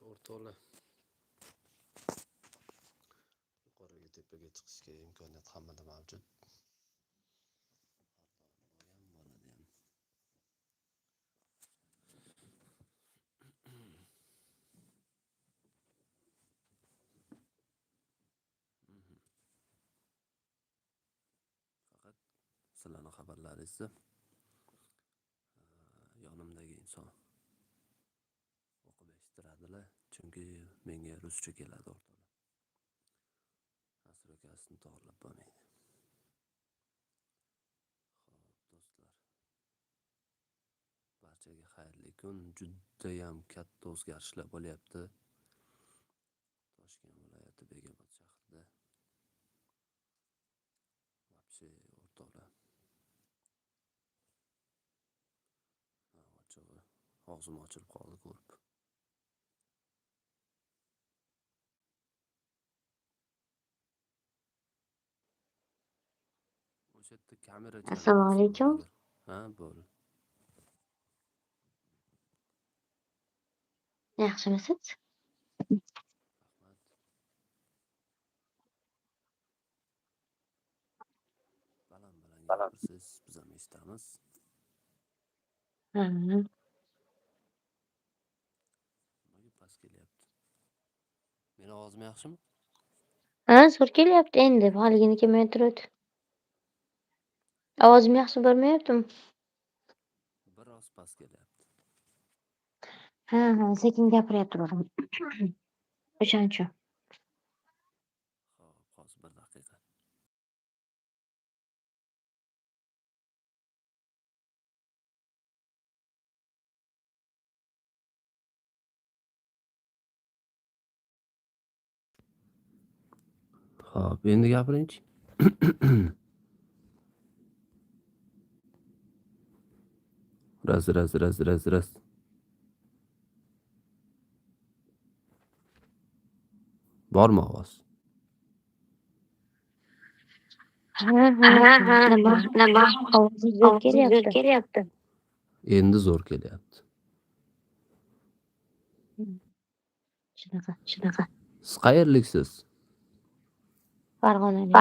o'rtoqlar, yuqoriga tepaga chiqishga imkoniyat hammada mavjud. Faqat sizlarning xabarlaringizni yonimdagi inson o'qib eshittiradilar, chunki menga ruscha keladi o'rtoqlar. Asr akasini to'g'rilab bo'lmaydi. Xo'p do'stlar, barchaga xayrli kun. Judayam katta o'zgarishlar bo'lyapti Toshkent viloyati Bekobod shahrida. Вообще o'rtoqlar, ochig'i og'zim ochilib qoldi ko'rib. O'sha yerda kamera Assalomu alaykum. Ha, bo'l. Yaxshimisiz? Rahmat. Baland gapirsiz, biz ham eshitamiz. Nimaga past kelyapti? Meni ovozim yaxshimi? Ha, zo'r kelyapti endi. Haligini kelmay turadi. Ovozim yaxshi bormayaptimi? Biroz past kelyapti. Ha, sekin gapiryaptilarim. O'shaning uchun. Xo'p, hozir 1 daqiqa. Xo'p, endi gapiringchi. Raz. Bormi ovoz? Nima? Ovozi zo'r kelyapti. Endi zo'r kelyapti. Shunaqa. Siz qayerliksiz? Farg'onalik.